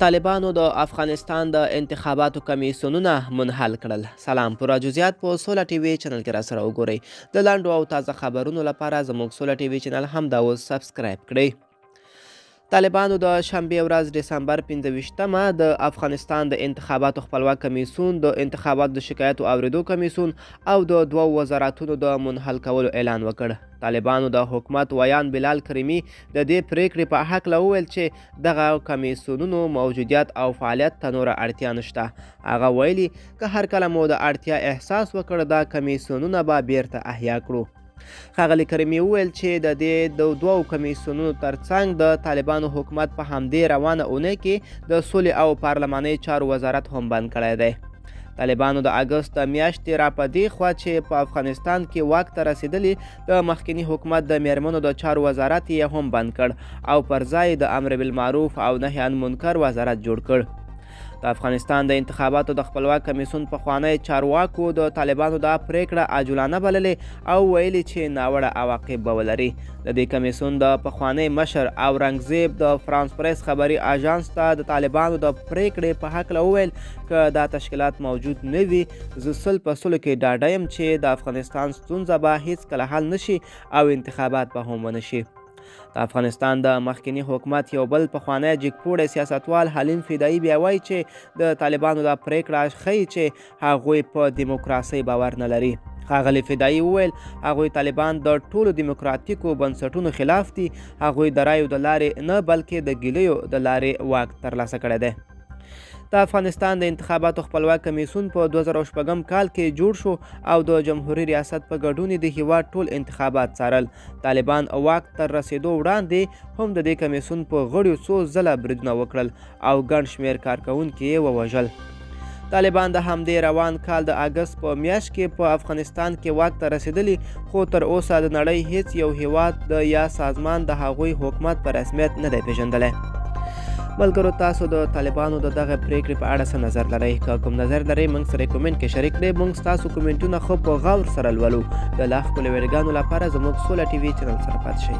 طالبانو د افغانستان د انتخاباتو کمیسیونونه منحل کړل. سلام، پوره جزئیات په سوله ټي وي چینل کې راسره وګورئ. د لاندو او تازه خبرونو لپاره زموږ سوله ټي وي چینل هم دا اوس سبسکرایب کړئ. طالبانو د شنبې ورځ ډسمبر 25مه د افغانستان د انتخاباتو خپلواک کمیسیون، د انتخاباتو د شکایتو اوریدو کمیسیون او د دوو وزارتونو د منحل کولو اعلان وکړ. طالبانو د حکومت ویان بلال کریمي د دې پریکړې په هکله وویل چې دغه کمیسیونونو موجودیت او فعالیت ته نوره اړتیا نشته. هغه ویلي که هر کله مو د اړتیا احساس وکړ دا کمیسیونونه به بیرته احیا کړو. ښاغلي کریمي وویل چې د دې د دوو کمیسیونونو ترڅنګ د طالبانو حکومت په همدې روانه اونۍ کې د سولې او پارلماني چارو وزارت هم بند کړی دی. طالبانو د اګست د میاشتې را په دې خوا چې په افغانستان کې واک ته رسېدلي د مخکني حکومت د میرمنو د چارو وزارت یې هم بند کړ او پر ځای د امر بالمعروف او نهي عن منکر وزارت جوړ کړ. د افغانستان د انتخاباتو د خپلواک کمیسیون پخوانی چارواکو د طالبانو دا پریکړه عاجلانه بللې او ویلي چې ناوړه عواقب به ولري. د دې کمیسیون د پخوانی مشر اورنګزیب د فرانس پریس خبري اژانس ته د طالبانو د پریکړې په هکله وویل که دا تشکیلات موجود نه وي زه سل په سلو کې ډاډه یم چې د افغانستان ستونزه به هیڅکله حل نشي او انتخابات به هم ونه شي. د افغانستان د مخکني حکومت یو بل پخوانی جګپوړی سیاستوال حلیم فدایي بیا وایي چې د طالبانو دا پریکړه ښیي چې هغوی په دیموکراسۍ باور نه لري. ښاغلي فدایي وویل هغوی طالبان د ټولو دیموکراتیکو بنسټونو خلاف دي. هغوی د رایو د لارې نه بلکې د ګیلیو د لارې واک ترلاسه کړی دی. د افغانستان د انتخاباتو خپلواک کمیسیون په 2006 کال کې جوړ شو او د جمهوریت ریاست په ګډون د هیواد ټول انتخابات څارل. طالبان واک تر رسېدو وړاندې هم د دې کمیسیون په غړیو څو ځله بریدونه وکړل او ګڼ شمېر کارکوونکي یې ووژل. طالبان د همدې روان کال د اګست په میاشت کې په افغانستان کې واک ته رسېدلي خو تر اوسه د نړۍ هیڅ یو هیواد د یا سازمان د هغوی حکومت په رسمیت نه دی پیژندلی. ملګرو، تاسو د طالبانو د دغه پریکړې په اړه څه نظر لرئ؟ که کوم نظر لرئ موږ سره کومنټ کې شریک کړئ. موږ ستاسو کومنټونه خو په غور سره لولو. د لا ښکلو ویډیوګانو لپاره زموږ سوله ټي وي چینل سره پاتې شئ.